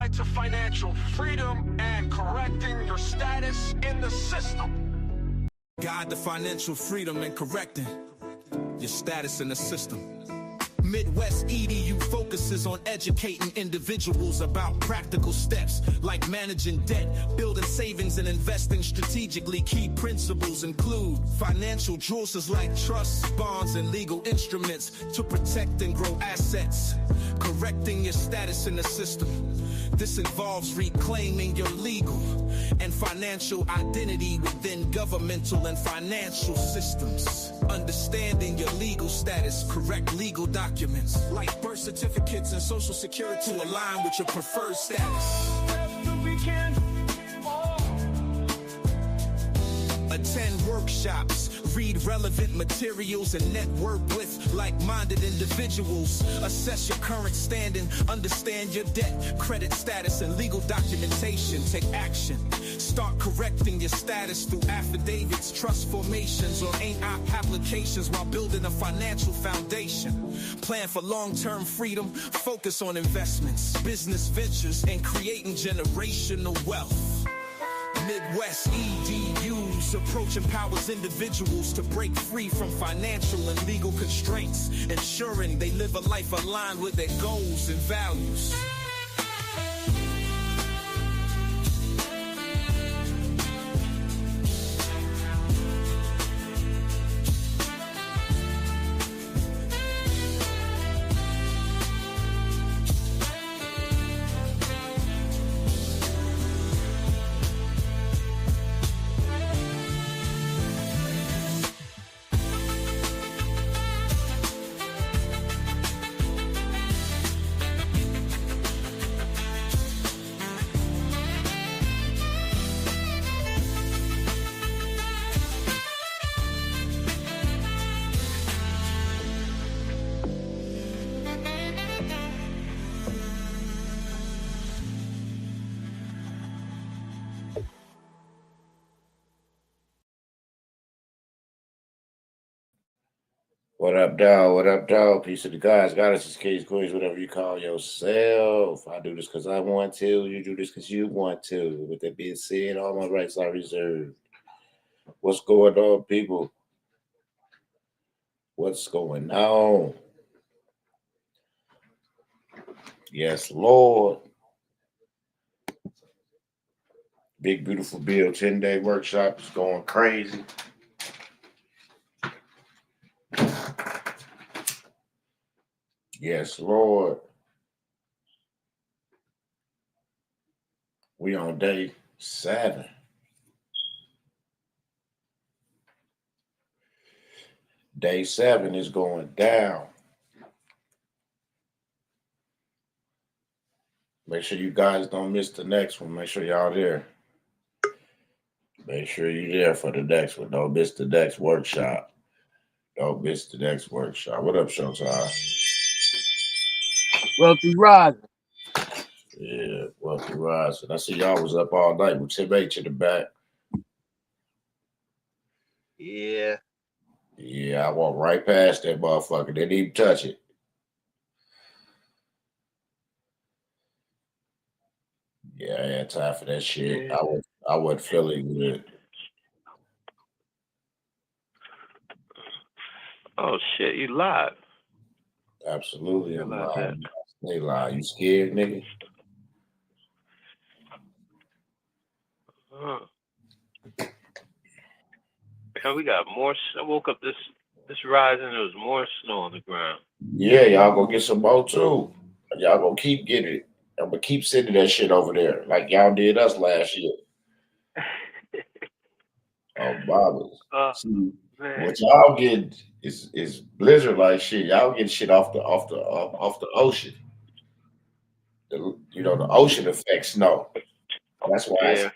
Guide to Financial Freedom and Correcting Your Status in the System. Guide to Financial Freedom and Correcting Your Status in the System. Midwest EDU focuses on educating individuals about practical steps like managing debt, building savings, and investing strategically. Key principles include financial choices like trusts, bonds, and legal instruments to protect and grow assets, correcting your status in the system. This involves reclaiming your legal and financial identity within governmental and financial systems. Understanding your legal status, correct legal documents like birth certificates and social security to align with your preferred status. Attend workshops, read relevant materials, and network with like-minded individuals. Assess your current standing, understand your debt, credit status, and legal documentation. Take action. Start correcting your status through affidavits, trust formations, or applications while building a financial foundation. Plan for long-term freedom, focus on investments, business ventures, and creating generational wealth. Midwest EDU's approach empowers individuals to break free from financial and legal constraints, ensuring they live a life aligned with their goals and values. What up, dog? What up, dog? Peace of the guys, goddesses, kings, queens, whatever you call yourself. I do this because I want to. You do this because you want to. With that being said, all my rights are reserved. What's going on, people? What's going on? Yes, Lord. Big Beautiful Bill 10-day workshop is going crazy. Yes, Lord. We on day 7. Day 7 is going down. Make sure you guys don't miss the next one. Make sure y'all there. Make sure you're there for the next one. Don't miss the next workshop. Don't miss the next workshop. What up, Showtime? Wealthy Rising. Yeah, Wealthy Rising. I see y'all was up all night with Tim H in the back. Yeah. Yeah, I walked right past that motherfucker. Didn't even touch it. Yeah, I had time for that shit. I wasn't feeling good. Oh shit, you live. Absolutely, I'm like live. Stay live. You scared, nigga? Yeah, we got more. I woke up this rising. There was more snow on the ground. Yeah, y'all gonna get some more too. Y'all gonna keep getting it. I'm gonna keep sending that shit over there like y'all did us last year. Oh, Bobbers. See, what y'all get is blizzard like shit. Y'all get shit off the ocean. The ocean affects snow. That's why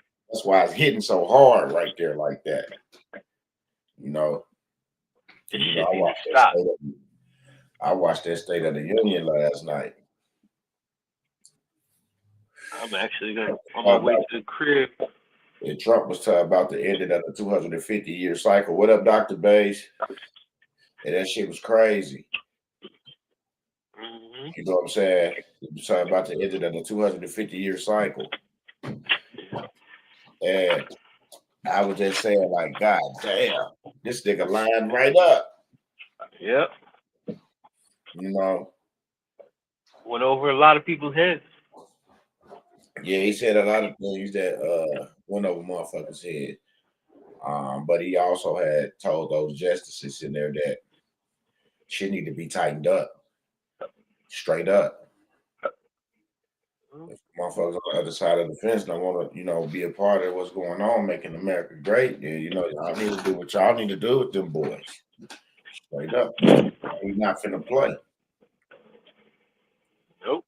it's hitting so hard right there like that. I watched that State of the Union last night. I'm actually on my way to the crib. And Trump was talking about the ending of the 250-year cycle. What up, Dr. Bays? And that shit was crazy. Mm-hmm. You know what I'm saying? So about to enter the 250-year cycle. And I was just saying, like, God damn, this nigga lined right up. Yep. You know? Went over a lot of people's heads. Yeah, he said a lot of things that went over motherfuckers' head. But he also had told those justices in there that shit need to be tightened up. Straight up. If motherfuckers on the other side of the fence don't want to, be a part of what's going on, making America great, then, y'all need to do what y'all need to do with them boys. Straight up. We not finna play. Nope.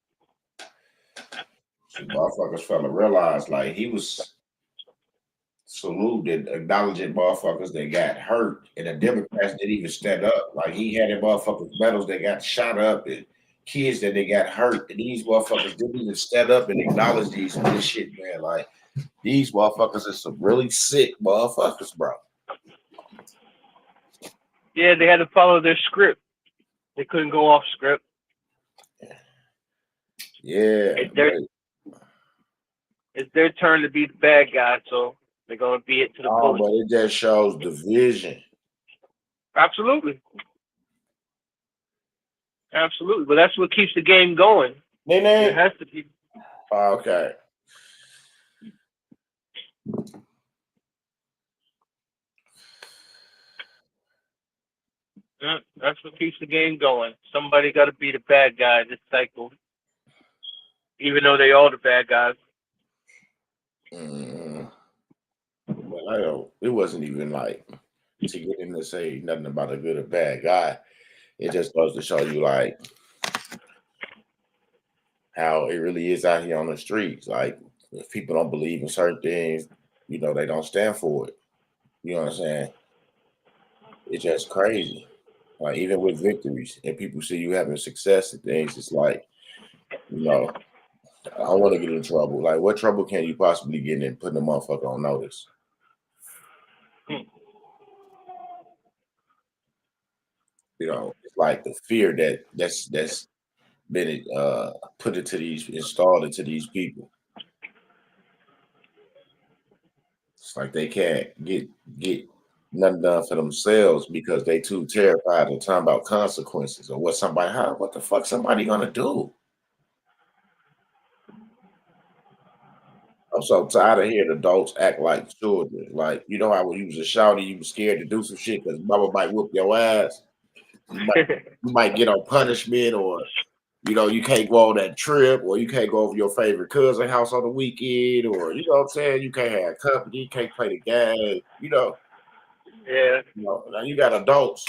So motherfuckers fella realized, like, he was saluted, acknowledging motherfuckers that got hurt, and the Democrats didn't even stand up. Like, he had them motherfuckers medals that got shot up and kids that they got hurt, and these motherfuckers didn't even stand up and acknowledge this shit, man. Like, these motherfuckers are some really sick motherfuckers, bro. Yeah, they had to follow their script. They couldn't go off script. Yeah. It's their turn to be the bad guy, so they're gonna be it to the fullest. But it just shows division. Absolutely. Absolutely. But that's what keeps the game going. It has to be. Okay. That's what keeps the game going. Somebody got to be the bad guy this cycle, even though they all the bad guys. Well, it wasn't even like to get him to say nothing about a good or bad guy. It just goes to show you, like, how it really is out here on the streets. Like, if people don't believe in certain things, they don't stand for it. You know what I'm saying? It's just crazy. Like, even with victories and people see you having success and things, it's like, I don't want to get in trouble. Like, what trouble can you possibly get in putting a motherfucker on notice? It's like the fear that's been installed into these people. It's like they can't get nothing done for themselves because they too terrified of talking about consequences or what the fuck somebody gonna do. I'm so tired of hearing adults act like children. Like, how when you was a shouty, you was scared to do some shit because mama might whoop your ass. You might get on punishment, or you can't go on that trip, or you can't go over your favorite cousin's house on the weekend, or you know what I'm saying, you can't have company, you can't play the game, Yeah. Now you got adults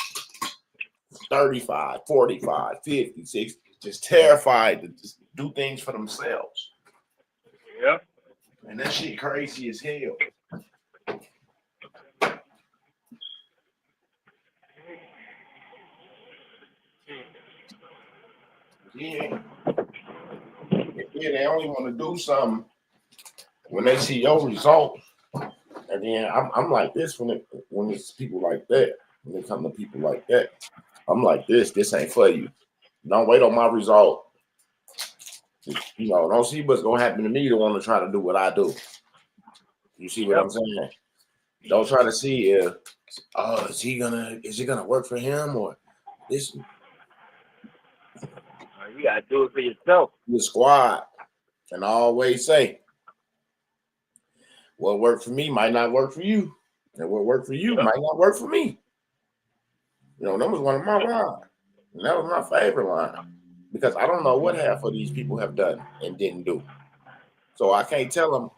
35, 45, 50, 60, just terrified to just do things for themselves. Yeah. And that shit crazy as hell. Yeah. They only want to do something when they see your results. And then I'm like this when it's people like that. When it comes to people like that, I'm like this ain't for you. Don't wait on my result. Don't see what's gonna happen to me to want to try to do what I do. You see what I'm saying? Don't try to see if is it gonna work for him or this. You gotta do it for yourself. The squad. And I always say, what worked for me might not work for you. And what worked for you might not work for me. That was one of my lines. And that was my favorite line. Because I don't know what half of these people have done and didn't do. So I can't tell them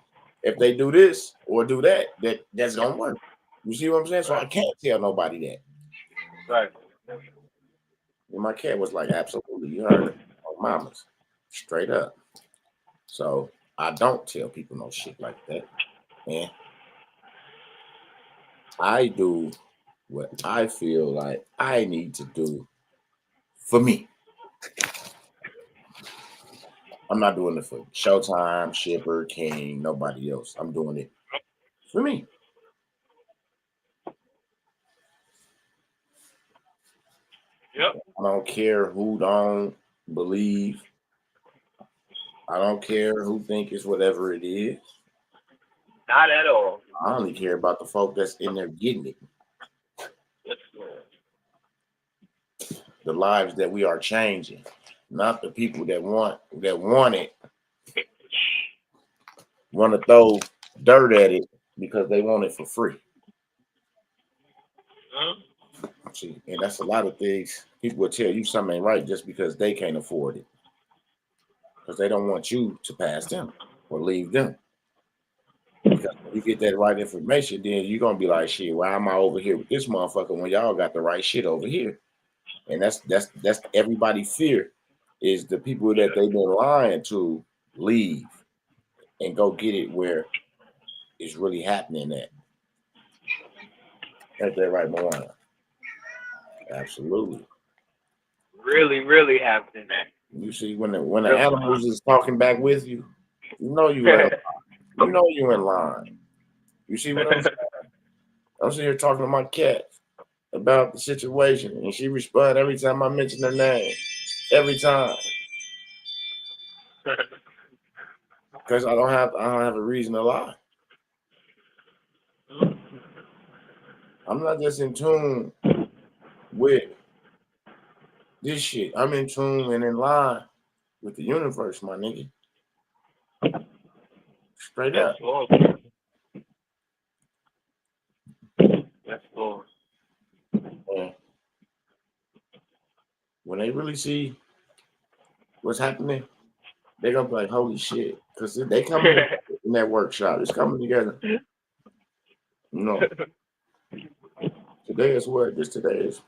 if they do this or do that's going to work. You see what I'm saying? So I can't tell nobody that. Right. And my cat was like, absolutely. You heard it. On mamas. Straight up. So I don't tell people no shit like that. Man. I do what I feel like I need to do for me. I'm not doing it for Showtime, Shipper, King, nobody else. I'm doing it for me. Yep. I don't care who don't believe. I don't care who think it's whatever it is. Not at all. I only care about the folk that's in there getting it. The lives that we are changing, not the people that want it, want to throw dirt at it because they want it for free. See, and that's a lot of things. People will tell you something ain't right just because they can't afford it, because they don't want you to pass them or leave them. Because when you get that right information, then you're gonna be like, shit, why am I over here with this motherfucker when y'all got the right shit over here? And that's everybody's fear, is the people that they've been lying to leave and go get it where it's really happening at. Ain't that right, Moana? Absolutely. Really, really happening. You see, when the animals is talking back with you, you know you in line. You know you in line. You see what I'm saying? I'm sitting here talking to my cat about the situation, and she responds every time I mention her name. Every time. Because I don't have a reason to lie. I'm not just in tune with this shit. I'm in tune and in line with the universe, my nigga. Straight up. That's cool. Yeah. When they really see what's happening, they're gonna be like, holy shit. Because they coming in that workshop. It's coming together. You know. Today is what? Today is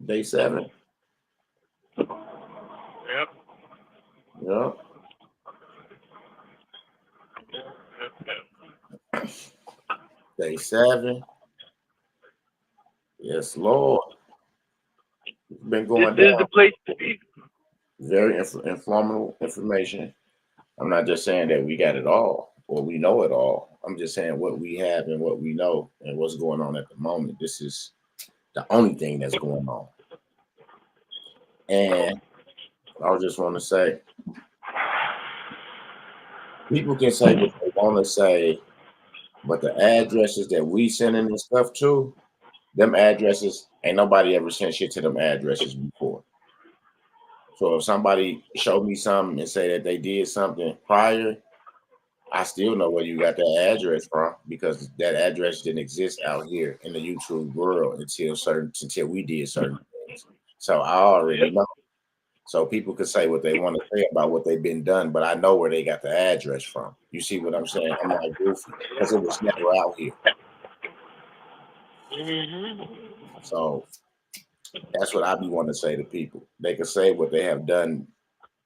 day 7. Yep. Yeah. Day 7. Yes, Lord. It's been going this down. Is the place to be. Very informative information. I'm not just saying that we got it all or we know it all. I'm just saying what we have and what we know and what's going on at the moment. This is the only thing that's going on. And I just want to say, people can say what they want to say, but the addresses that we sending this stuff to, them addresses, ain't nobody ever sent shit to them addresses before. So if somebody showed me something and say that they did something prior, I still know where you got that address from, because that address didn't exist out here in the YouTube world until we did certain things. So I already know. So people could say what they want to say about what they've been done, but I know where they got the address from. You see what I'm saying? I'm not goofy, because it was never out here. So that's what I be wanting to say to people. They can say what they have done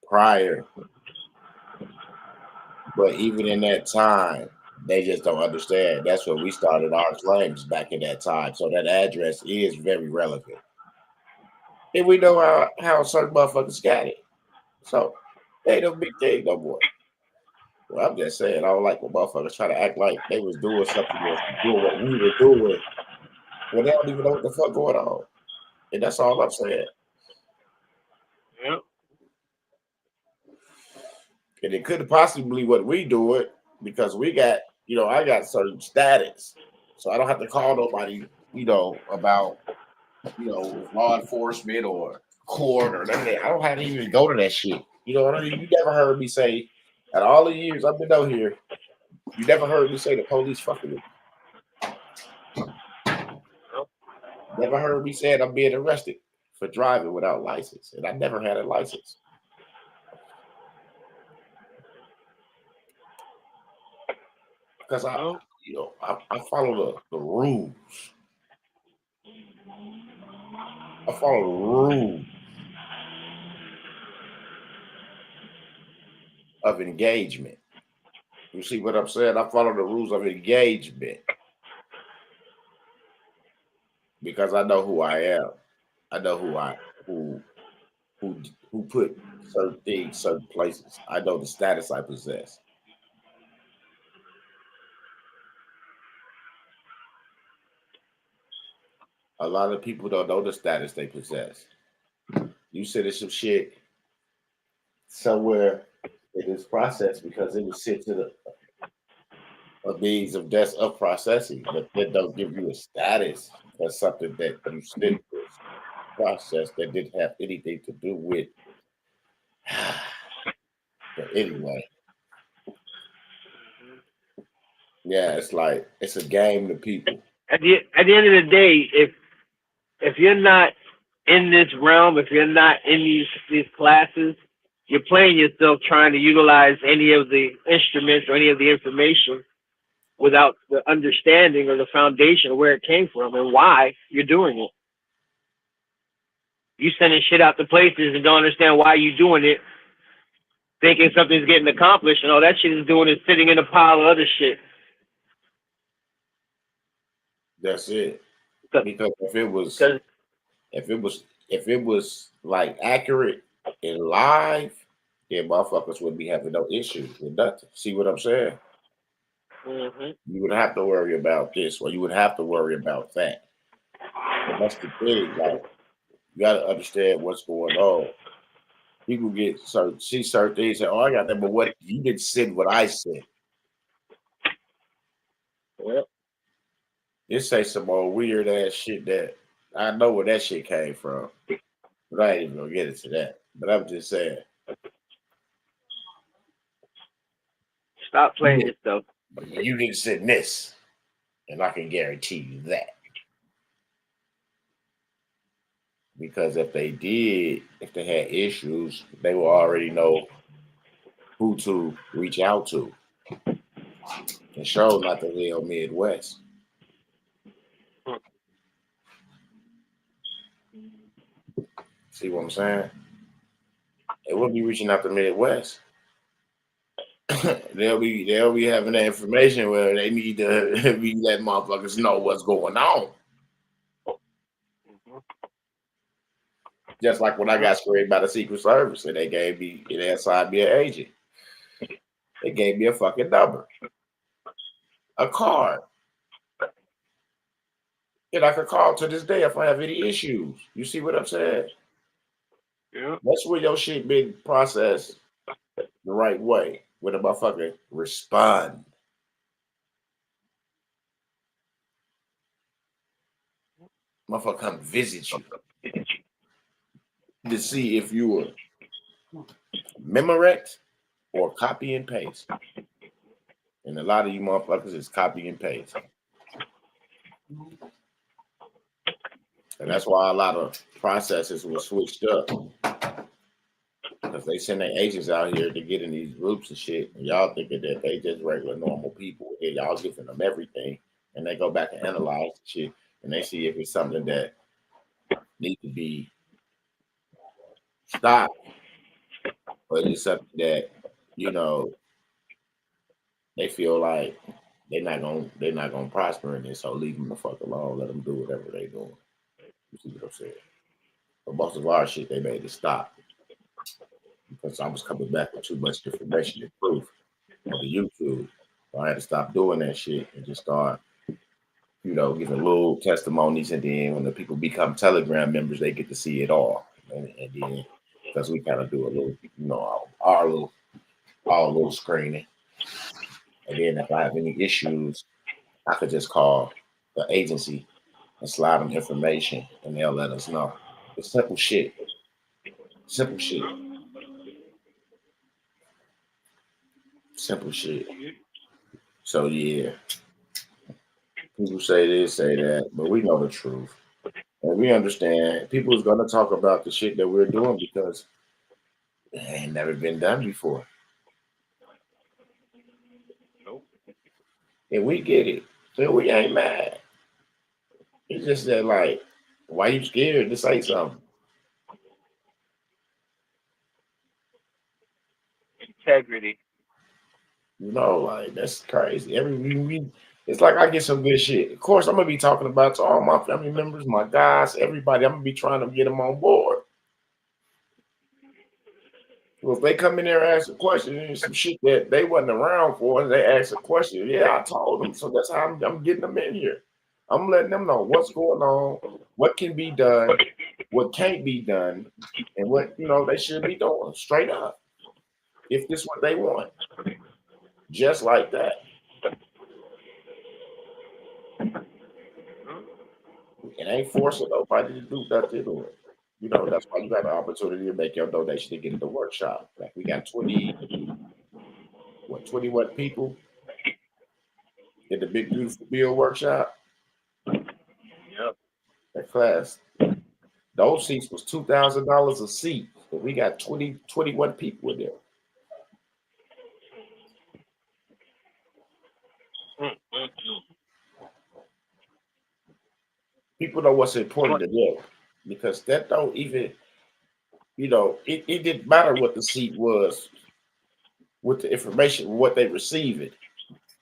prior, but even in that time, they just don't understand. That's where we started our claims back in that time. So that address is very relevant. And we know how certain motherfuckers got it. So ain't no big thing no more. Well, I'm just saying, I don't like when motherfuckers try to act like they was doing something else, doing what we were doing, when they don't even know what the fuck going on. And that's all I'm saying. Yep. And it could possibly what we do it, because we got, I got certain status. So I don't have to call nobody, about, law enforcement or court or nothing. I don't have to even go to that shit. You never heard me say, at all the years I've been out here, you never heard me say the police fucking with me. Never heard me say I'm being arrested for driving without license. And I never had a license. Because I follow the rules. I follow the rules of engagement. You see what I'm saying? I follow the rules of engagement because I know who I am. I know who put certain things, certain places. I know the status I possess. A lot of people don't know the status they possess. You said it's some shit somewhere in this process because it was sent to the means of death of processing, but that don't give you a status for something that you sent this process that didn't have anything to do with. But anyway, yeah, it's like it's a game to people. At the end of the day, if you're not in this realm, if you're not in these classes, you're playing yourself trying to utilize any of the instruments or any of the information without the understanding or the foundation of where it came from and why you're doing it. You sending shit out to places and don't understand why you're doing it, thinking something's getting accomplished, and all that shit is doing is sitting in a pile of other shit. That's it. Because if it was like accurate and live, then motherfuckers wouldn't be having no issues with nothing. See what I'm saying? Mm-hmm. You would have to worry about this, or you would have to worry about that. But that's the thing. Like, you got to understand what's going on. People see certain things, say, "Oh, I got that," but what you didn't send what I said. Well, It say some more weird ass shit that I know where that shit came from, but I ain't even gonna get into that. But I'm just saying, stop playing yourself. You didn't send this, and I can guarantee you that. Because if they had issues, they will already know who to reach out to. And show not the hell Midwest. See what I'm saying? They wouldn't be reaching out to Midwest. they'll be having that information where they need to be letting motherfuckers know what's going on. Just like when I got screened by the Secret Service and they assigned me an agent. They gave me a fucking number. A card. And I could call to this day if I have any issues. You see what I'm saying? Yeah. That's where your shit been processed the right way. When a motherfucker respond. Motherfucker come visit you. To see if you were Memorex or copy and paste. And a lot of you motherfuckers is copy and paste. And that's why a lot of processes were switched up. Because they send their agents out here to get in these groups and shit. And y'all thinking that they just regular normal people. And y'all giving them everything. And they go back and analyze the shit. And they see if it's something that needs to be stopped. Or it's something that, they feel like they're not gonna prosper in this. So leave them the fuck alone. Let them do whatever they doing. You see what I'm saying? But most of our shit, they made it stop. Because I was coming back with too much information and proof on the YouTube. So I had to stop doing that shit and just start, giving little testimonies. And then when the people become Telegram members, they get to see it all. And then, because we kind of do a little, our little screening. And then if I have any issues, I could just call the agency and slide them information and they'll let us know. It's simple shit. Simple shit. Simple shit. So yeah, people say this, say that, but we know the truth. And we understand people is gonna talk about the shit that we're doing because it ain't never been done before. Nope. And we get it. So we ain't mad. It's just that, like, why you scared to say something? Integrity. Like, that's crazy. It's like I get some good shit. Of course, I'm gonna be talking about to all my family members, my guys, everybody. I'm gonna be trying to get them on board. Well, if they come in there and ask a question and some shit that they wasn't around for, and they ask a question, yeah, I told them. So that's how I'm getting them in here. I'm letting them know what's going on, what can be done, what can't be done, and what they should be doing straight up. if this is what they want. Just like that. It ain't forcing nobody to do nothing to it. You know, that's why you got the opportunity to make your donation to get in the workshop. Like we got 21 people in the Big Beautiful Bill workshop. Yep. That class. Those seats was $2,000 a seat, but we got 21 people in there. People know what's important to them because that don't even, you know, it didn't matter what the seat was with the information, what they receive it.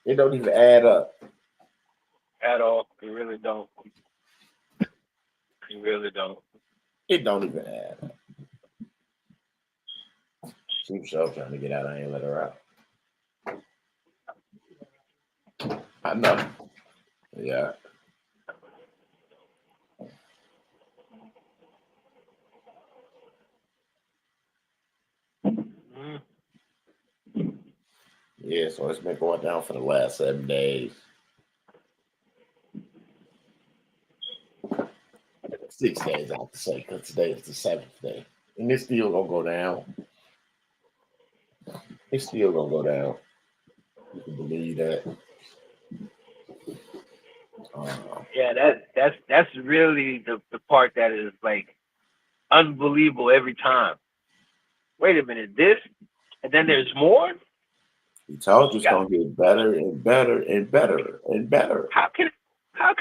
It don't even add up. At all. You really don't. You really don't. It don't even add up. She was trying to get out. I ain't let her out. I know. Yeah. Yeah, so it's been going down for the last 7 days. 6 days, I have to say, because today is the 7th day. And it's still going to go down. It's still going to go down. You can believe that. Yeah, that's really the part that is like unbelievable every time. Wait a minute, this, and then there's more? He told you it's going to get better and better and better and better. How can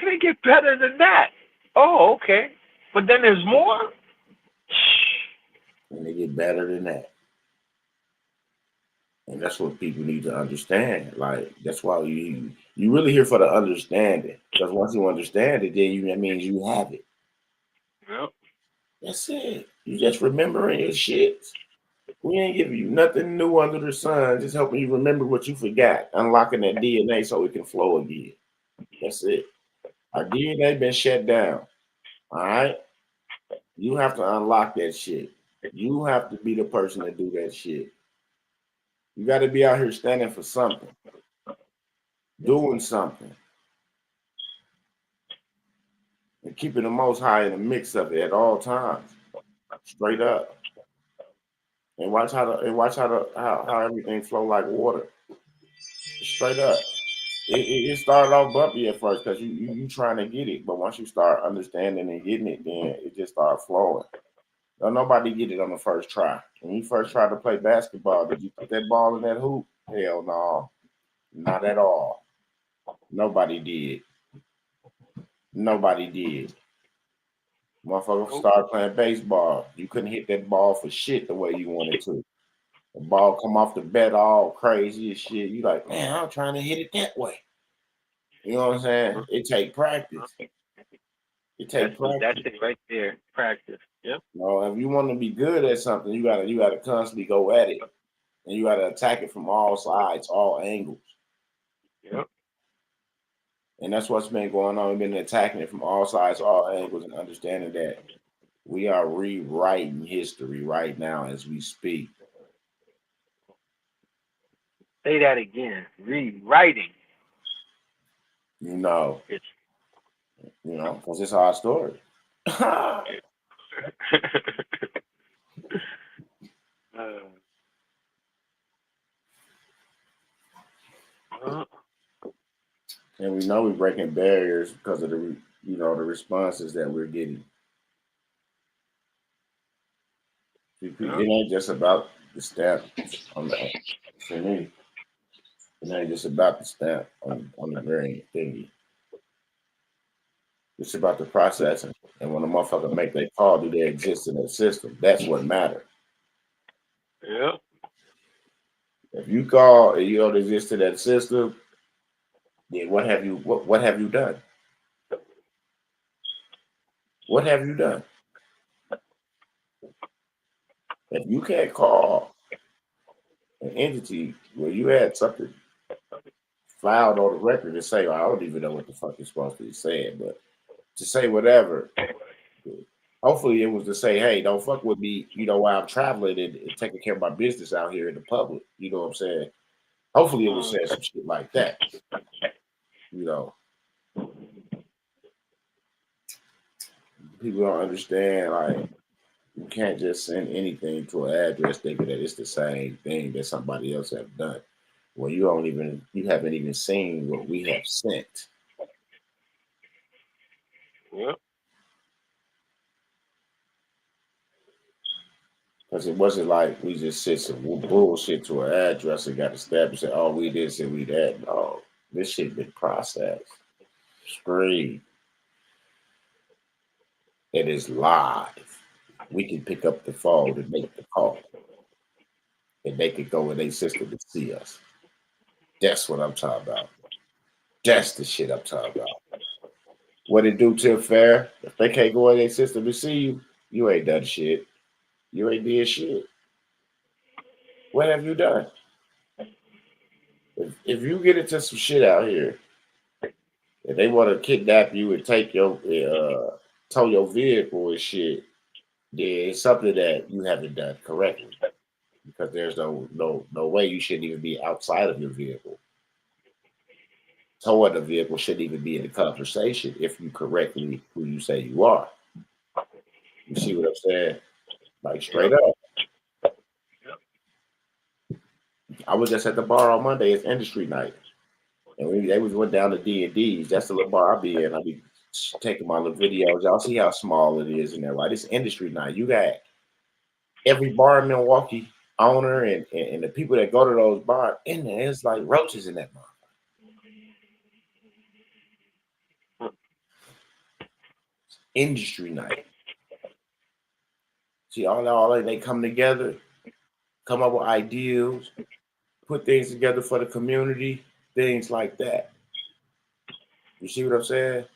it get better than that? Oh, okay. But then there's more? And they get better than that. And that's what people need to understand. Like, that's why you really here for the understanding. Because once you understand it, then that means you have it. Yep. That's it. You just remembering your shit. We ain't giving you nothing new under the sun. Just helping you remember what you forgot. Unlocking that DNA so it can flow again. That's it. Our DNA been shut down. All right? You have to unlock that shit. You have to be the person to do that shit. You got to be out here standing for something. Doing something. And keeping the Most High in the mix of it at all times. Straight up. And watch how everything flow like water. Straight up. It started off bumpy at first because you trying to get it, but once you start understanding and getting it, then it just started flowing. Don't nobody get it on the first try. When you first tried to play basketball, did you put that ball in that hoop? Hell no, not at all. Nobody did. Nobody did. Motherfucker started playing baseball. You couldn't hit that ball for shit the way you wanted to. The ball come off the bat all crazy as shit. You like, man, I'm trying to hit it that way. You know what I'm saying? It take practice. It take practice. That's it right there. Practice. Yep. No, if you want to be good at something, you gotta constantly go at it. And you gotta attack it from all sides, all angles. Yep. And that's what's been going on. We've been attacking it from all sides, all angles, and understanding that we are rewriting history right now as we speak. Say that again. Rewriting. You know, because it's our story. And we know we're breaking barriers because of the responses that we're getting. It ain't just about the stamp on the, for me. It ain't just about the stamp on the green thingy. It's about the processing. And when a motherfucker make their call, do they exist in that system? That's what matters. Yeah. If you call and you don't exist in that system, then what have you done? What have you done? If you can't call an entity where you had something filed on the record to say, I don't even know what the fuck you're supposed to be saying, but to say whatever, Hopefully, it was to say, "Hey, don't fuck with me," while I'm traveling and taking care of my business out here in the public. You know what I'm saying? Hopefully, it was saying some shit like that. People don't understand. Like, you can't just send anything to an address thinking that it's the same thing that somebody else have done. Well, you haven't even seen what we have sent. Yep. Because it wasn't like we just sent some bullshit to an address and got established and oh, we this and we that. No, this shit been processed, screened. It is live. We can pick up the phone and make the call. And they could go in their system and see us. That's what I'm talking about. That's the shit I'm talking about. What it do to fair? If they can't go in their system to see you, you ain't done shit. You ain't did shit. What have you done? If you get into some shit out here, and they want to kidnap you and take your tow your vehicle and shit, then it's something that you haven't done correctly. Because there's no way you shouldn't even be outside of your vehicle. Towing the vehicle shouldn't even be in the conversation if you correctly who you say you are. You see what I'm saying? Like straight up. I was just at the bar on Monday. It's industry night, and they went down to D&D's. That's the little bar I be in. I be taking my little videos. Y'all see how small it is in there, right? It's industry night. You got every bar in Milwaukee owner and the people that go to those bars in there. It's like roaches in that bar. Industry night. See, all they come together, come up with ideas, put things together for the community, things like that. You see what I'm saying?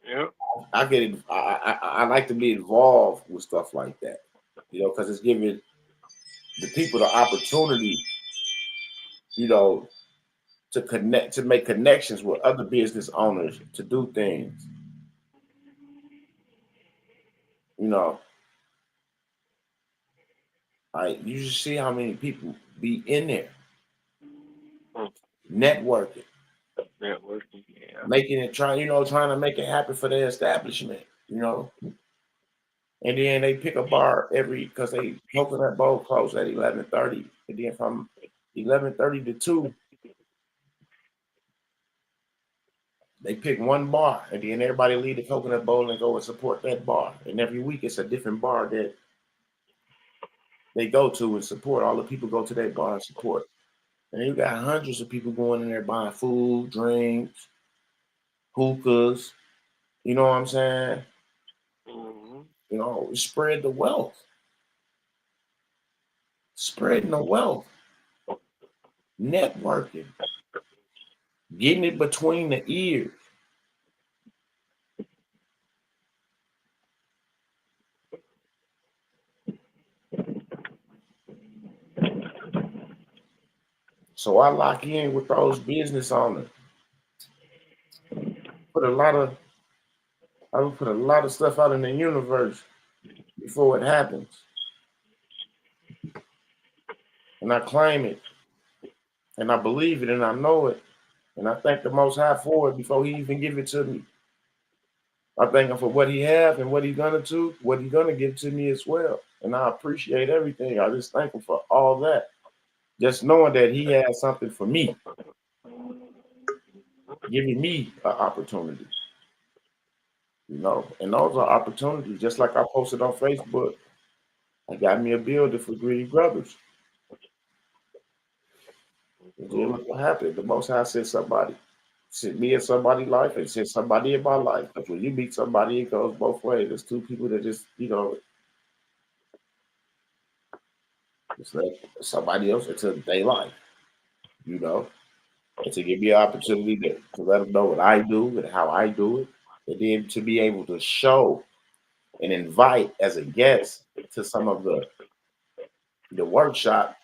Yeah. I get it. I like to be involved with stuff like that, because it's giving the people the opportunity, to connect, to make connections with other business owners, to do things. You just see how many people be in there networking, yeah. making it trying to make it happen for the establishment, and then they pick a bar because they Coconut Bowl close at 11:30, and then from 11:30 to 2, they pick one bar, and then everybody leave the Coconut Bowl and go and support that bar. And every week it's a different bar that they go to and support. All the people go to that bar and support. And you got hundreds of people going in there buying food, drinks, hookahs. You know what I'm saying? Mm-hmm. Spread the wealth. Spreading the wealth. Networking. Getting it between the ears. So I lock in with those business owners. I put a lot of stuff out in the universe before it happens. And I claim it. And I believe it and I know it. And I thank the Most High for it before he even give it to me. I thank him for what he has and what he's gonna do, what he's gonna give to me as well. And I appreciate everything. I just thank him for all that. Just knowing that he has something for me. Giving me an opportunity. And those are opportunities. Just like I posted on Facebook. I got me a building for Greedy Brothers. And then look what happened. The Most High sent me in somebody's life and sent somebody in my life. Because when you meet somebody, it goes both ways. There's two people that just, just let somebody else into their life, and to give me an opportunity to let them know what I do and how I do it. And then to be able to show and invite as a guest to some of the workshop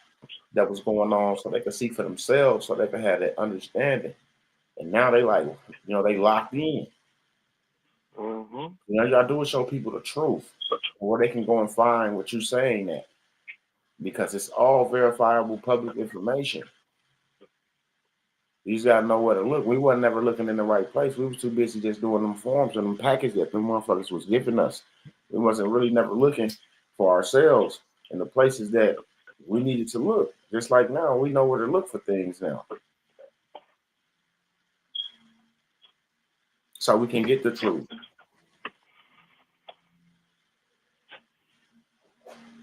that was going on so they could see for themselves, so they could have that understanding. And now they they locked in. Mm-hmm. Y'all do is show people the truth. where they can go and find what you're saying at, because it's all verifiable public information. You just gotta know where to look. We wasn't never looking in the right place. We was too busy just doing them forms and them packages that them motherfuckers was giving us. We wasn't really never looking for ourselves in the places that we needed to look. Just like now, we know where to look for things now. So we can get the truth.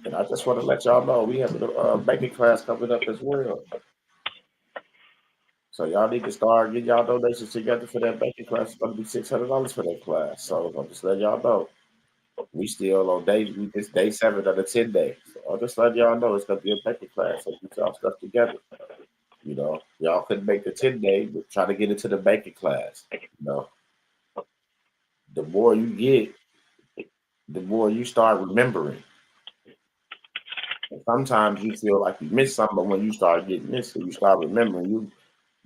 And I just want to let y'all know we have a banking class coming up as well. So y'all need to start getting y'all donations together for that banking class. It's going to be $600 for that class. So I'll just let y'all know. We still on this day 7 of the 10 days. So I'll just let y'all know it's going to be a banking class. So get y'all stuff together. You know, y'all couldn't make the 10-day, but try to get into the banking class. You know, the more you get, the more you start remembering. And sometimes you feel like you missed something, but when you start getting this, you start remembering, you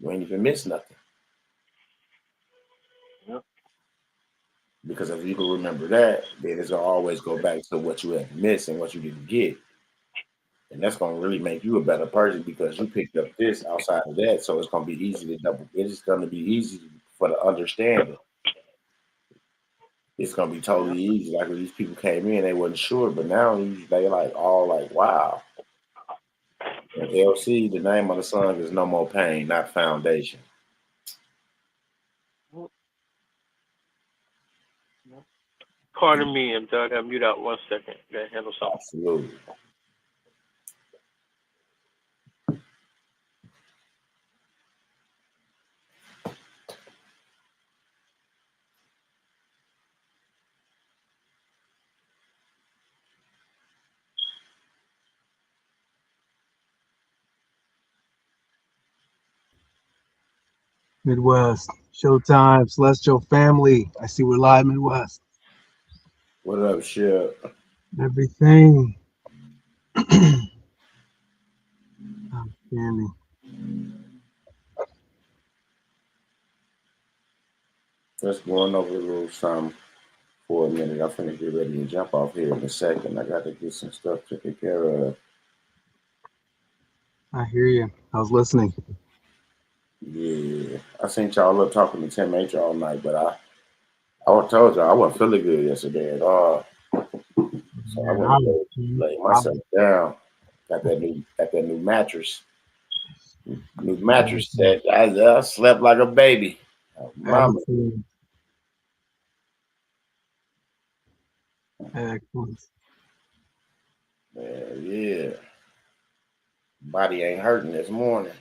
ain't even miss nothing. Yep. Because if you can remember that, then it's gonna always go back to what you had missed and what you didn't get. And that's gonna really make you a better person because you picked up this outside of that. So it's gonna be easy to double. It's gonna be easy for the understanding. It's gonna be totally easy. Like when these people came in, they wasn't sure, but now they like all like, wow. And LC, the name of the song is No More Pain, Not Foundation. Pardon me, I'm done. I'll mute out 1 second. Gotta handle something. Absolutely. Midwest, Showtime, Celestial Family. I see we're live, Midwest. What up, Shep? Everything. Outstanding. Let's go on over a little something for a minute. I'm finna get ready to jump off here in a second. I got to get some stuff taken care of. I hear you. I was listening. Yeah, I seen y'all up talking to Tim H all night, but I told y'all I wasn't feeling good yesterday at all. So I went to lay myself down. Got that new mattress. New mattress set. I slept like a baby. Mama. Excellent. Yeah. Body ain't hurting this morning.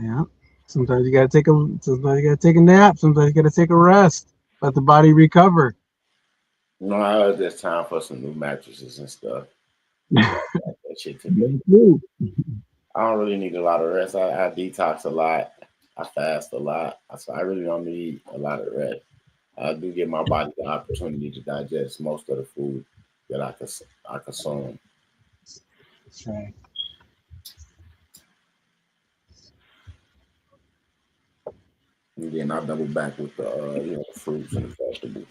Yeah. Sometimes you gotta take a nap. Sometimes you gotta take a rest. Let the body recover. No, there's time for some new mattresses and stuff. That shit to me. I don't really need a lot of rest. I detox a lot. I fast a lot. So I really don't need a lot of rest. I do give my body the opportunity to digest most of the food that I consume. That's right. And then I double back with the fruits and the vegetables.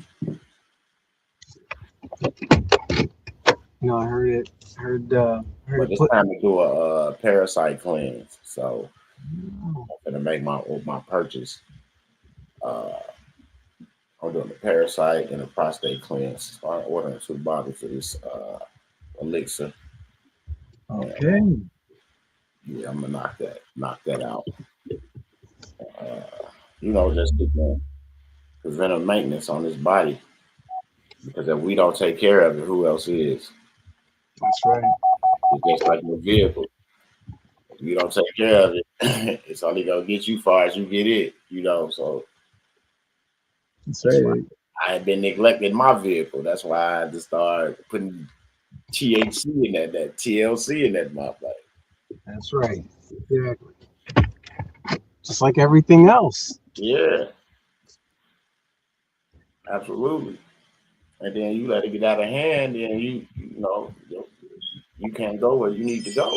No, I heard it. But it's time to do a parasite cleanse. So I'm gonna make my purchase. I'm doing the parasite and the prostate cleanse. So I'm ordering 2 bottles of this elixir. Okay. And, yeah, I'm gonna knock that out. Just keep preventive maintenance on this body. Because if we don't take care of it, who else is? That's right. It's just like your vehicle. If you don't take care of it, it's only gonna get you far as you get it. So that's right. I had been neglecting my vehicle. That's why I had to start putting THC in that TLC in that motherfucker. That's right. Exactly. Just like everything else. Yeah. Absolutely. And then you let it get out of hand, and you can't go where you need to go.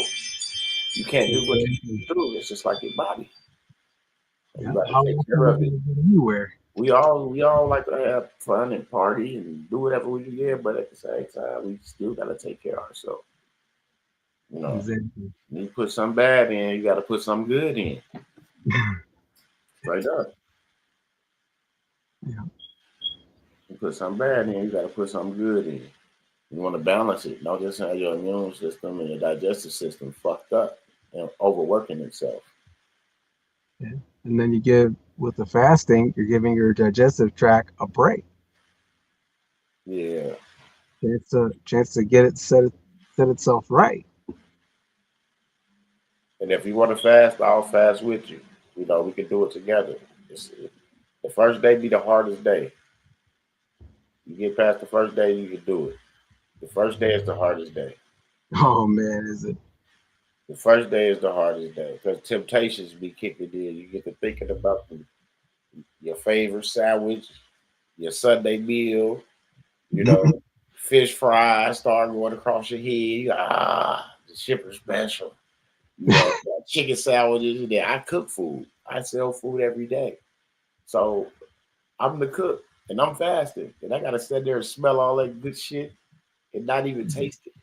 You can't do what you need to do. It's just like your body. You got to take care of it. Anywhere. We all like to have fun and party and do whatever we can get, but at the same time, we still got to take care of ourselves. You know, exactly. You put something bad in, you got to put something good in. Right up. Yeah. You put something bad in, you got to put something good in. You want to balance it. Don't just have your immune system and your digestive system fucked up and overworking itself. Yeah. And then you give, with the fasting, you're giving your digestive tract a break. Yeah. It's a chance to get it set itself right. And if you want to fast, I'll fast with you. You know, we can do it together. The first day be the hardest day. You get past the first day, you can do it. The first day is the hardest day. Oh man, is it? The first day is the hardest day because temptations be kicking in. You get to thinking about your favorite sandwich, your Sunday meal, you know, fish fries start going across your head. The shipper special. You know, chicken sandwiches. Yeah, I cook food. I sell food every day. So I'm the cook and I'm fasting. And I got to sit there and smell all that good shit and not even taste it.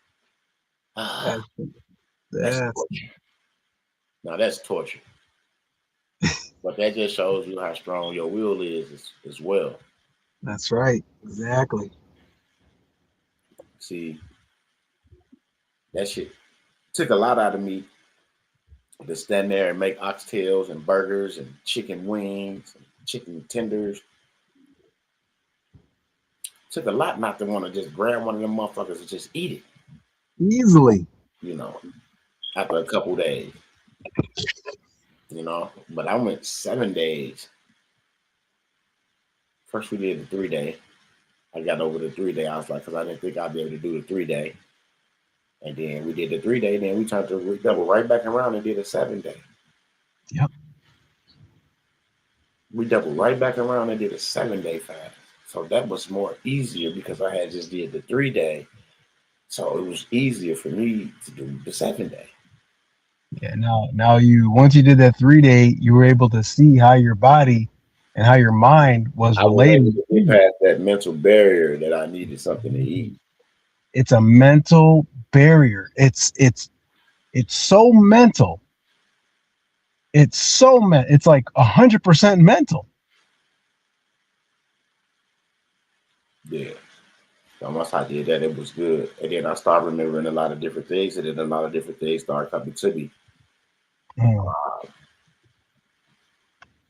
That's torture. Now that's torture. But that just shows you how strong your will is as well. That's right. Exactly. See, that shit took a lot out of me to stand there and make oxtails and burgers and chicken wings and chicken tenders. Took a lot not to want to just grab one of them motherfuckers and just eat it. Easily. You know, after a couple days. You know, but I went 7 days. First we did the 3-day. I got over the 3-day. I was like, because I didn't think I'd be able to do the 3-day. And then we did the 3-day. Then we turned to double right back around and did a 7-day. Yep. We doubled right back around and did a 7-day fast. So that was more easier because I had just did the 3-day. So it was easier for me to do the 7-day. Yeah. Now you once you did that 3-day, you were able to see how your body and how your mind was related. I was past that mental barrier that I needed something to eat. It's a mental barrier. It's so mental. It's like 100% mental. Yeah. So once I did that, it was good. And then I started remembering a lot of different things, and then a lot of different things started coming to me.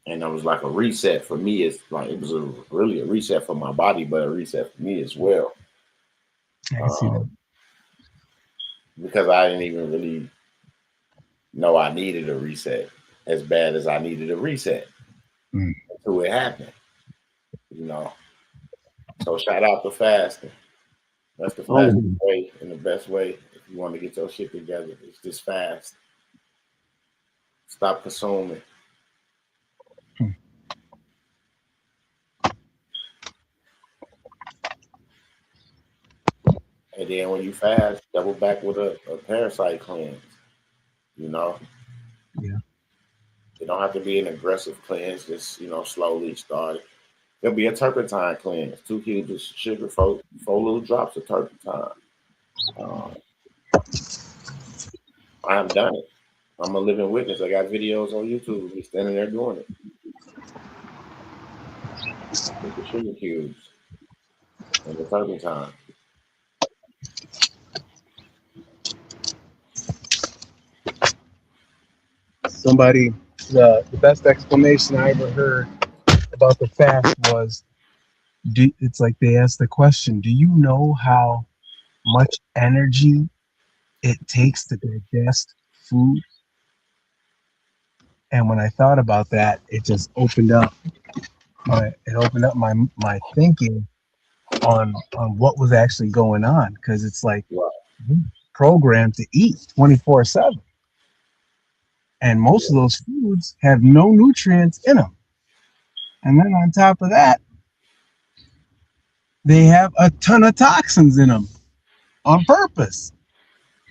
And it was like a reset for me. It's like it was really a reset for my body, but a reset for me as well. I can see that. Because I didn't even really know I needed a reset as bad as I needed a reset until it happened. You know. So shout out to fasting. That's the fastest way and the best way if you want to get your shit together. It's just fast. Stop consuming. And then when you fast, double back with a parasite cleanse. You know? Yeah. It don't have to be an aggressive cleanse, just, slowly start it. There'll be a turpentine cleanse, 2 cubes of sugar, 4 little drops of turpentine. I have done it. I'm a living witness. I got videos on YouTube of me standing there doing it. With the sugar cubes and the turpentine. Somebody, the best explanation I ever heard about the fast was, it's like they asked the question, do you know how much energy it takes to digest food? And when I thought about that, it just opened up my thinking on what was actually going on, because it's like programmed to eat 24/7. And most of those foods have no nutrients in them. And then on top of that, they have a ton of toxins in them on purpose.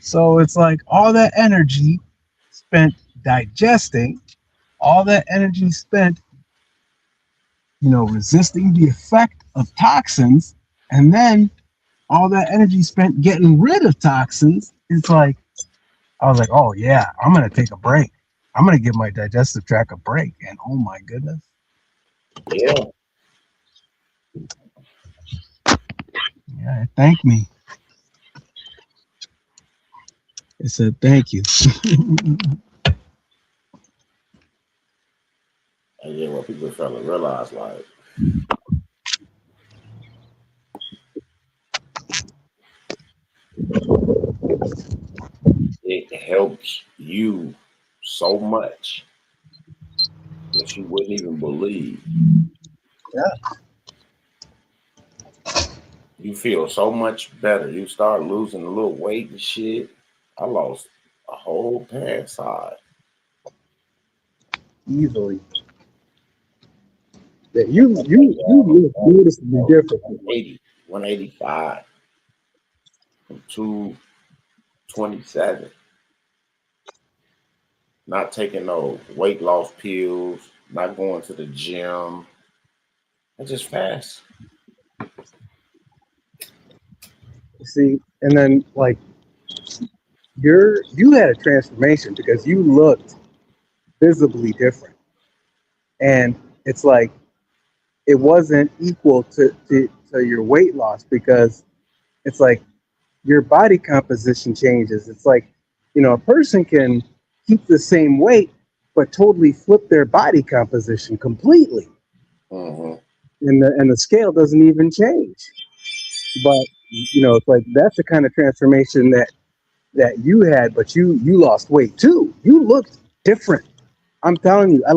So it's like all that energy spent digesting all that energy spent, resisting the effect of toxins, and then all that energy spent getting rid of toxins, it's like, I was like, oh yeah, I'm going to take a break. I'm going to give my digestive tract a break. And oh my goodness. Yeah. Yeah, it thanked me. It said, thank you. And then what people fail to realize, like, it helps you so much that you wouldn't even believe. Yeah. You feel so much better. You start losing a little weight and shit. I lost a whole pant size. Easily. Yeah, you look noticeably different. 185 from 227. Not taking no weight loss pills, not going to the gym. I just fast. See, and then like you had a transformation because you looked visibly different. And it's like it wasn't equal to your weight loss because it's like your body composition changes. It's like, a person can keep the same weight but totally flip their body composition completely. Mm-hmm. And the scale doesn't even change. But it's like that's the kind of transformation that you had, but you lost weight too. You looked different. I'm telling you, I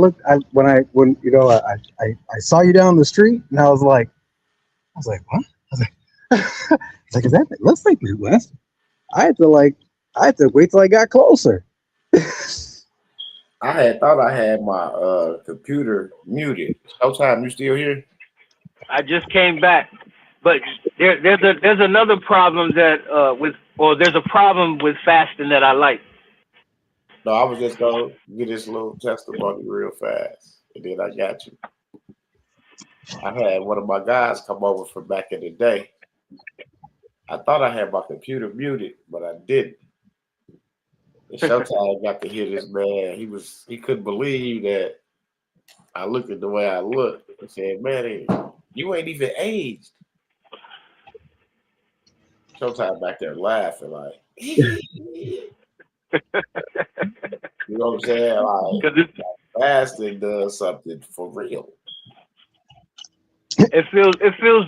saw you down the street, and I was like, what? I was like, it's like, is that? It looks like Midwest. I had to wait till I got closer. I thought I had my computer muted. Showtime, you still here? I just came back, but there's another problem there's a problem with fasting that I like. No, I was just gonna get this little testimony real fast, and then I got you. I had one of my guys come over from back in the day. I thought I had my computer muted, but I didn't. And Showtime got to hear this man. He couldn't believe that I looked at the way I looked. He said, "Man, you ain't even aged." Showtime back there laughing like, you know what I'm saying? Like, fasting does something for real. It feels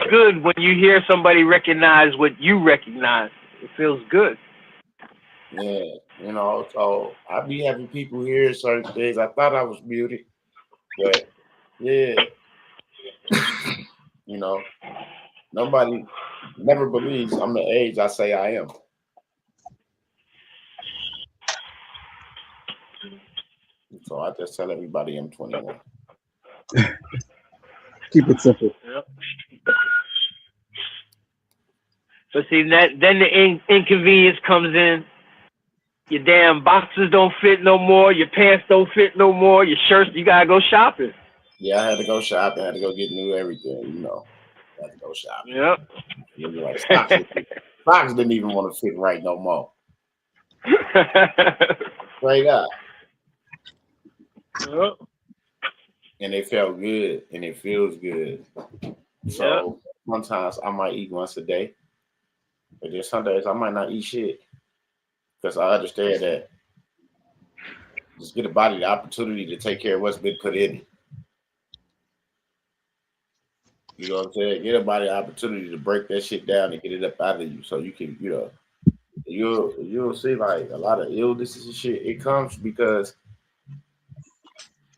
good when you hear somebody recognize what you recognize. It feels good. Yeah, so I be having people hear certain things. I thought I was muted, but yeah, nobody never believes I'm the age I say I am. So I just tell everybody I'm 21. Keep it simple. Yep. So see then the inconvenience comes in. Your damn boxers don't fit no more. Your pants don't fit no more. Your shirts, you gotta go shopping. Yeah, I had to go shopping. I had to go get new everything. I had to go shopping. Yep. Like, socks didn't even want to fit right no more. Straight up. Yep. And it felt good, and it feels good. So sometimes I might eat once a day, but then some days I might not eat shit because I understand that just get a body the opportunity to take care of what's been put in it. You know what I'm saying? Get a body the opportunity to break that shit down and get it up out of you, so you can, you'll see like a lot of illnesses and shit. It comes because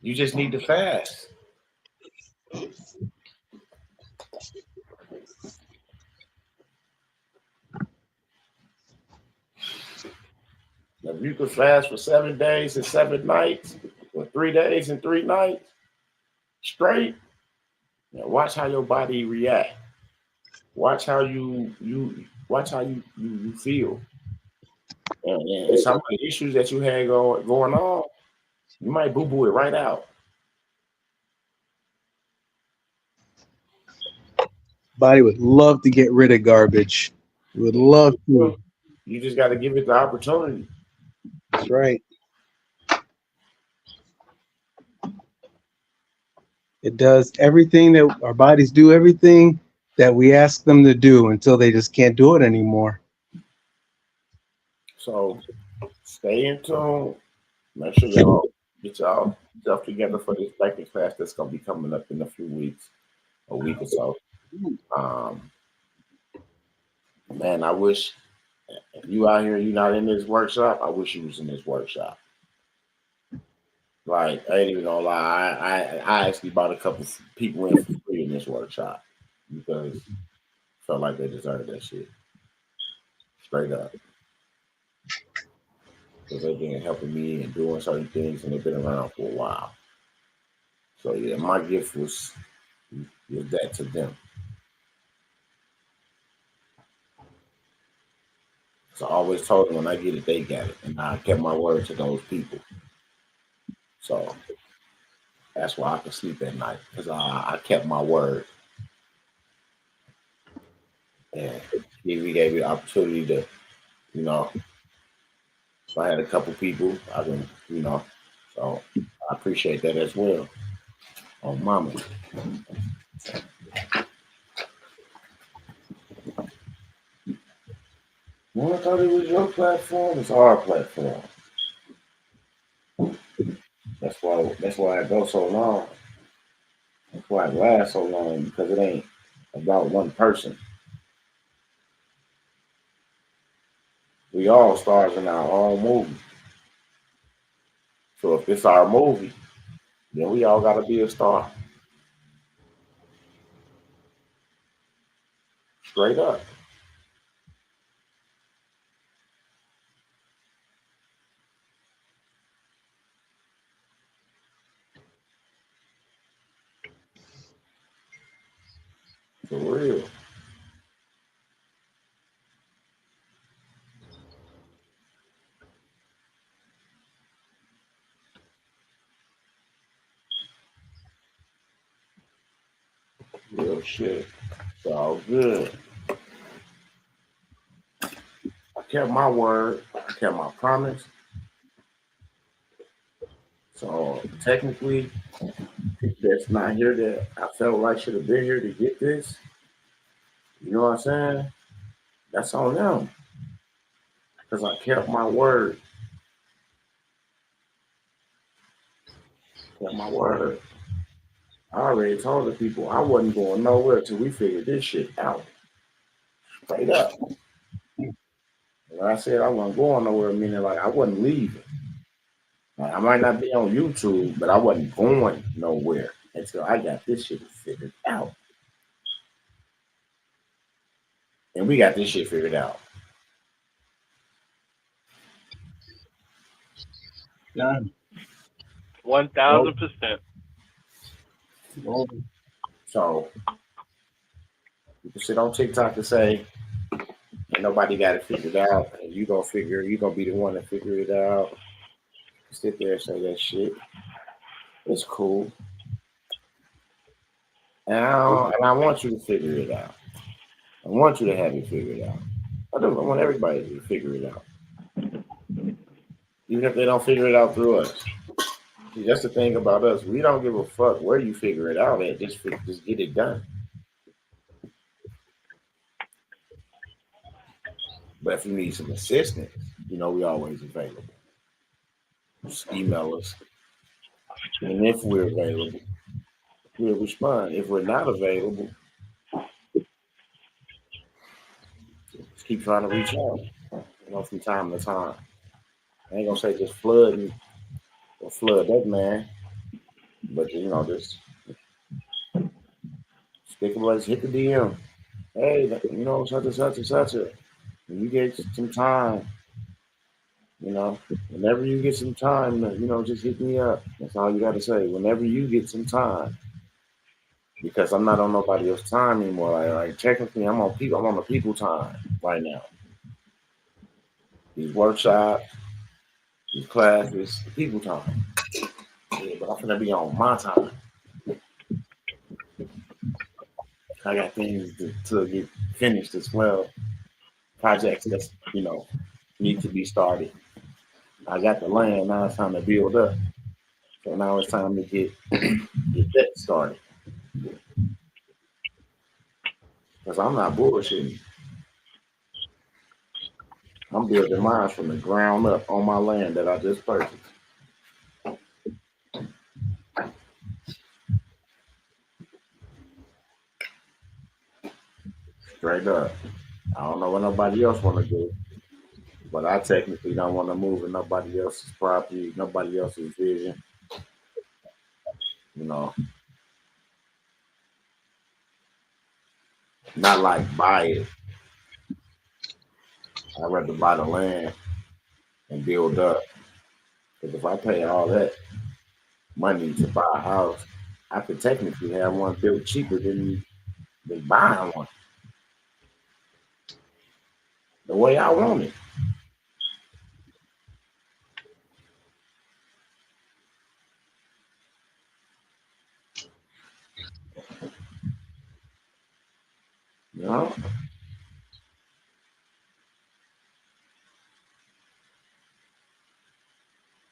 you just need to fast. If you could fast for 7 days and 7 nights, or 3 days and 3 nights straight, watch how your body react. Watch how you feel. And some of the issues that you had going on, You might boo-boo it right out. Body would love to get rid of garbage. Would love to. You just got to give it the opportunity. That's right. It does everything that our bodies do, everything that we ask them to do until they just can't do it anymore. So stay in tune. Make sure y'all get y'all stuff together for this banking class that's going to be coming up in a few weeks, a week or so. Man, I wish if you out here, you're not in this workshop, I wish you was in this workshop. Like, I ain't even gonna lie, I actually bought a couple people in for free in this workshop because I felt like they deserved that shit. Straight up. Because they've been helping me and doing certain things and they've been around for a while. So yeah, my gift was that to them. So I always told them when I get it, they got it. And I kept my word to those people. So that's why I could sleep at night, because I kept my word. And we gave me the opportunity to, you know, if I had a couple people, I can, you know, so I appreciate that as well. Oh, mama. Well, I thought it was your platform. It's our platform. That's why it goes so long. That's why it lasts so long, because it ain't about one person. We all stars in our own movie. So if it's our movie, then we all gotta be a star. Straight up. For real. Real shit. It's all good. I kept my word. I kept my promise. So technically, that's not here that I felt like should have been here to get this. You know what I'm saying? That's on them. Because I kept my word. Kept my word. I already told the people I wasn't going nowhere till we figured this shit out. Straight up. When I said I wasn't going nowhere, meaning like I wasn't leaving. Like, I might not be on YouTube, but I wasn't going nowhere until I got this shit figured out. And we got this shit figured out. Done. 1000%. So people sit on TikTok and say, ain't nobody got it figured out, and you gonna be the one to figure it out. Sit there and say that shit. It's cool. And I want you to figure it out. I want you to have it figured out. I want everybody to figure it out. Even if they don't figure it out through us. See, that's the thing about us. We don't give a fuck where you figure it out at. Just get it done. But if you need some assistance, you know, we always available. Just email us. And if we're available, we'll respond. If we're not available, just keep trying to reach out, you know, from time to time. I ain't gonna say just flood me or flood that man, but you know, just stick a hit the DM. Hey, you know, such and such and such. When you get some time, you know, whenever you get some time, you know, just hit me up. That's all you got to say. Whenever you get some time, because I'm not on nobody else's time anymore. Like technically, I'm on the people time right now. These workshops, these classes, people time. Yeah, but I'm gonna be on my time. I got things to get finished as well. Projects that's need to be started. I got the land, now it's time to build up. So now it's time to get that started. Because I'm not bullshitting. I'm building mine from the ground up on my land that I just purchased. Straight up. I don't know what nobody else want to do, but I technically don't want to move in nobody else's property, nobody else's vision. Not like buy it. I'd rather buy the land and build up. Because if I pay all that money to buy a house, I could technically have one built cheaper than buying one. The way I want it.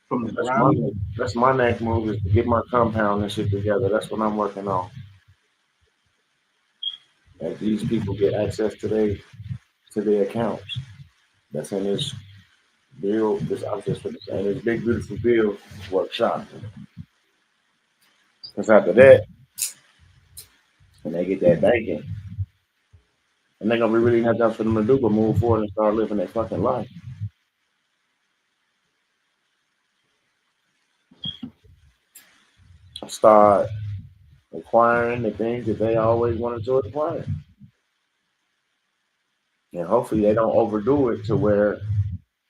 From the ground. That's my next move is to get my compound and shit together. That's what I'm working on. As these people get access to their accounts. That's in this bill. This big beautiful bill workshop. Because after that, when they get that banking, and they're gonna be really not up for them to do but move forward and start living their fucking life. Start acquiring the things that they always wanted to acquire. And hopefully they don't overdo it to where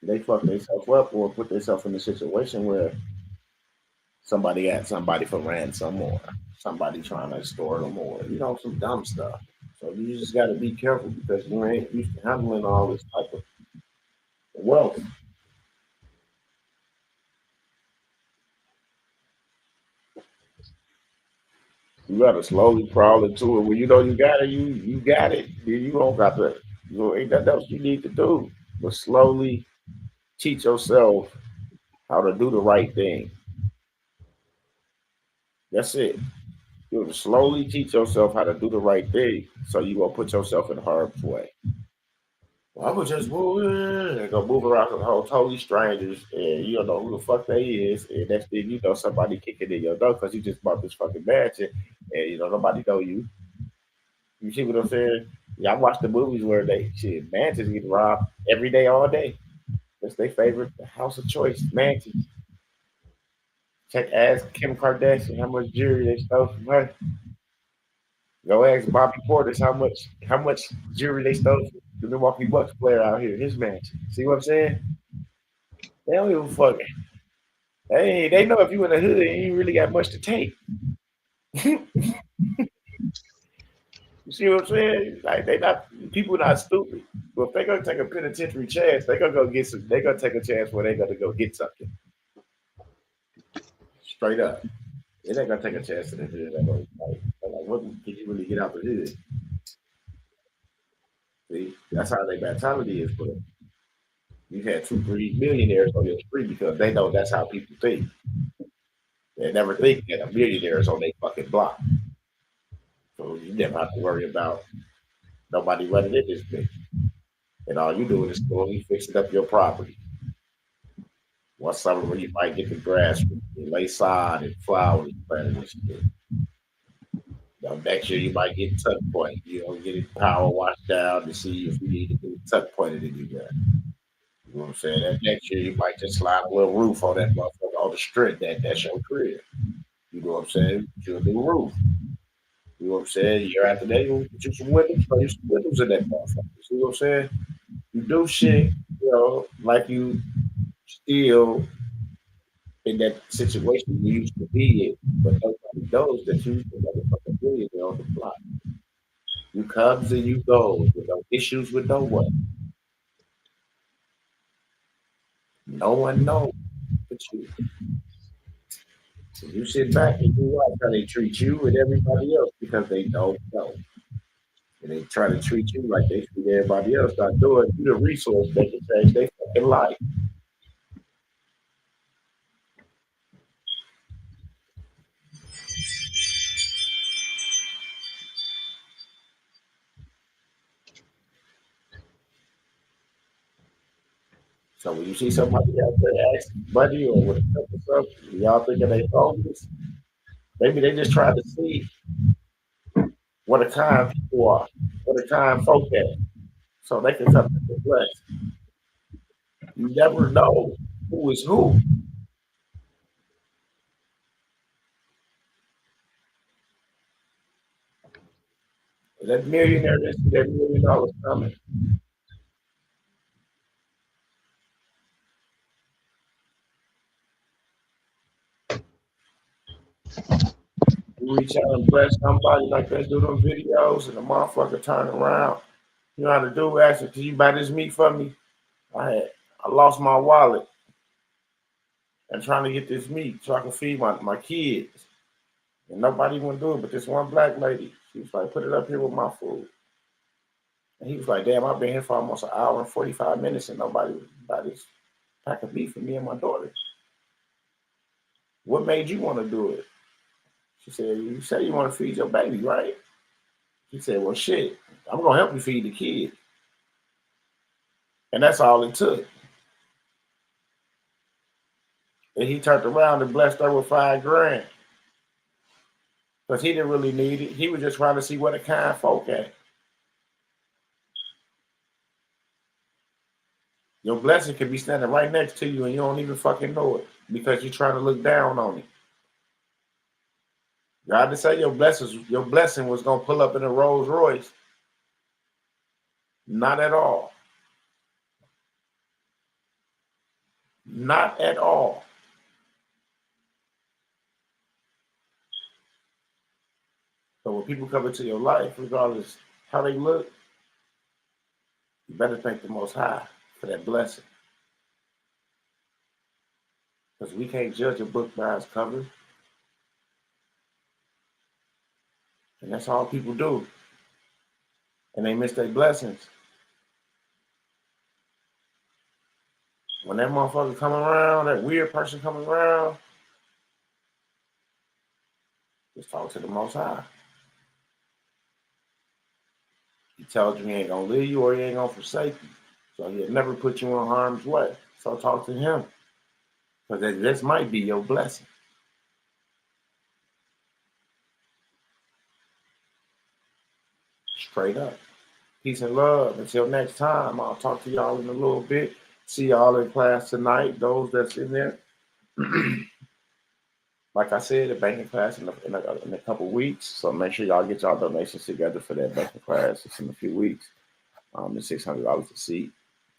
they fuck themselves up or put themselves in a situation where somebody at somebody for ransom or somebody trying to extort them or, some dumb stuff. So you just got to be careful because you ain't used to handling all this type of wealth. You got to slowly crawl into it. When you got it, you got it. You don't got to. Ain't nothing else you need to do. But slowly teach yourself how to do the right thing. That's it. You slowly teach yourself how to do the right thing, so you gonna put yourself in harm's way. Well, I would just move and go move around with whole totally strangers, and you don't know who the fuck they is, and next thing somebody kicking in your door because you just bought this fucking mansion, and nobody know you. You see what I'm saying? Yeah, I watch the movies where mansions get robbed every day, all day. That's their favorite house of choice, mansions. Ask Kim Kardashian how much jewelry they stole from her. Go ask Bobby Portis how much jewelry they stole from the Milwaukee Bucks player out here, his mansion. See what I'm saying? They don't even fuck it. They know if you in the hood, you ain't really got much to take. You see what I'm saying? Like people not stupid. But if they gonna take a penitentiary chance, they gonna take a chance where they gonna go get something. Straight up. They ain't gonna take a chance in the hood. Like, what can you really get out the hood? See, that's how their mentality is, but you had 2-3 millionaires on your street because they know that's how people think. They never think that a millionaire is on their fucking block. So you never have to worry about nobody running in this bitch. And all you do is slowly fixing up your property. One summer where you might get the grass, lay sod and flowers planted and shit. Next year you might get tuck point. Get it power washed down to see if you need to do tuck pointed in your grass. You know what I'm saying? That next year you might just slide a little roof on that motherfucker on the strip. That's your crib. You know what I'm saying? You'll do a roof. You know what I'm saying? Year after that, you put you some windows, put some windows in that motherfucker. See what I'm saying? You do shit, like you still in that situation you used to be in, but nobody knows that you the motherfucking millionaire on the block. You comes and you goes with no issues with no one. No one knows but you. You sit back and you watch how they treat you and everybody else because they don't know. And they try to treat you like they treat everybody else. Start doing you the resource that can change their fucking life. So when you see somebody out there asking buddy or with stuff, y'all thinking they homeless, maybe they just trying to see what the kind people are, what the kind folk at, so they can come to the blessed. You never know who is who. That millionaire that see that $1 million coming. You reach out and bless somebody like they do them videos and the motherfucker turn around. You know how to do? Actually, can you buy this meat for me? I lost my wallet and trying to get this meat so I can feed my kids. And nobody want to do it, but this one black lady, she was like, put it up here with my food. And he was like, damn, I've been here for almost an hour and 45 minutes and nobody bought this pack of beef for me and my daughter. What made you want to do it? She said, you say you want to feed your baby, right? He said, well, shit, I'm going to help you feed the kid. And that's all it took. And he turned around and blessed her with $5,000. Because he didn't really need it. He was just trying to see what the kind folk at. Your blessing could be standing right next to you and you don't even fucking know it because you're trying to look down on it. God didn't say your blessing was going to pull up in a Rolls Royce. Not at all. Not at all. So when people come into your life, regardless how they look, you better thank the Most High for that blessing. Because we can't judge a book by its cover. And that's all people do. And they miss their blessings. When that motherfucker come around, that weird person coming around, just talk to the Most High. He tells you he ain't gonna leave you or he ain't gonna forsake you. So he'll never put you in harm's way. So talk to him. Because this might be your blessing. Straight up. Peace and love. Until next time, I'll talk to y'all in a little bit. See y'all in class tonight, those that's in there. Like I said, the banking class in a couple weeks. So make sure y'all get y'all donations together for that banking class. It's in a few weeks. It's $600 a seat.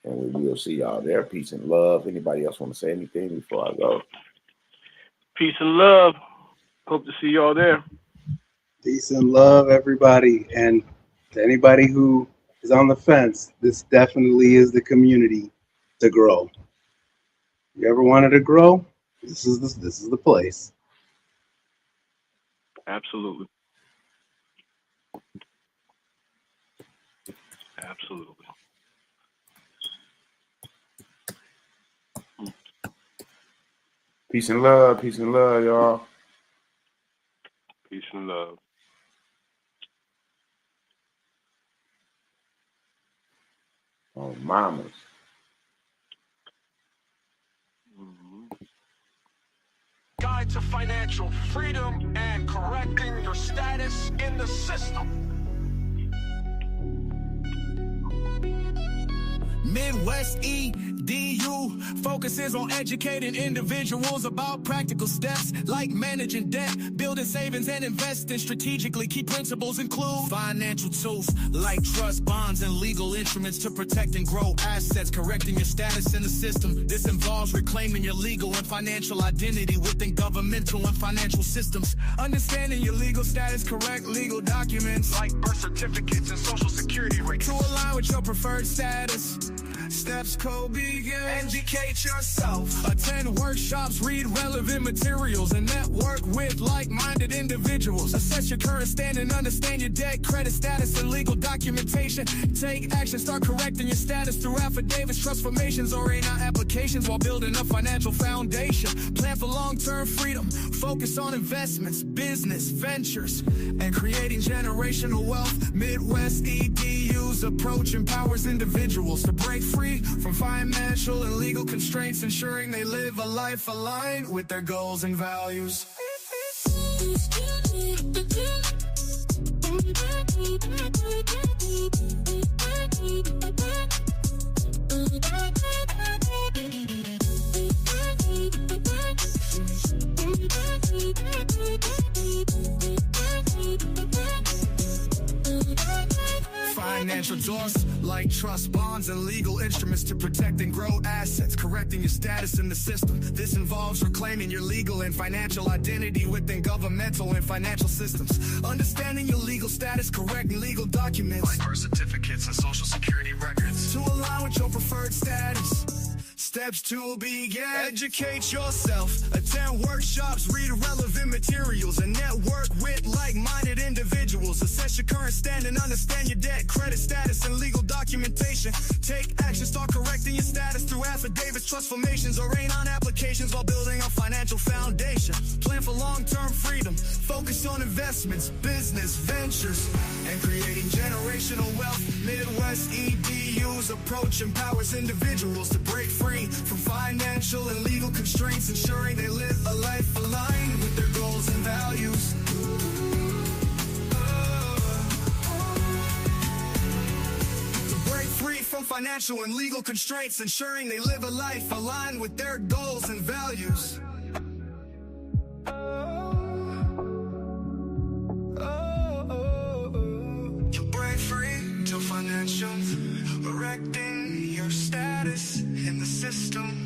And we will see y'all there. Peace and love. Anybody else want to say anything before I go? Peace and love. Hope to see y'all there. Peace and love, everybody. And to anybody who is on the fence, this definitely is the community to grow. You ever wanted to grow? This is the place. Absolutely. Absolutely. Peace and love, y'all. Peace and love. Oh, mamas. Guide to financial freedom and correcting your status in the system. Midwest EDU focuses on educating individuals about practical steps like managing debt, building savings and investing strategically. Key principles include financial tools like trust, bonds, and legal instruments to protect and grow assets, correcting your status in the system. This involves reclaiming your legal and financial identity within governmental and financial systems. Understanding your legal status, correct legal documents like birth certificates and social security records to align with your preferred status. Steps co-begin. Educate yourself. Attend workshops, read relevant materials, and network with like-minded individuals. Assess your current standing, understand your debt, credit status, and legal documentation. Take action, start correcting your status through affidavits, trust formations, or A9 applications while building a financial foundation. Plan for long-term freedom. Focus on investments, business, ventures, and creating generational wealth. Midwest EDU's approach empowers individuals to break free from financial and legal constraints, ensuring they live a life aligned with their goals and values. Financial doors like trust bonds and legal instruments to protect and grow assets, correcting your status in the system. This involves reclaiming your legal and financial identity within governmental and financial systems. Understanding your legal status, correcting legal documents like birth certificates and social security records to align with your preferred status. Steps to begin. Educate yourself. Attend workshops, read relevant materials, and network with like-minded individuals. Assess your current standing, understand your debt, credit status, and legal documentation. Take action, start correcting your status through affidavits, trust formations, or A9 applications while building a financial foundation. Plan for long-term freedom. Focus on investments, business, ventures, and creating generational wealth. Midwest EDU's approach empowers individuals to break free from financial and legal constraints, ensuring they live a life aligned with their goals and values. To break free from financial and legal constraints, ensuring they live a life aligned with their goals and values. To break free to financial, correcting your status in the system.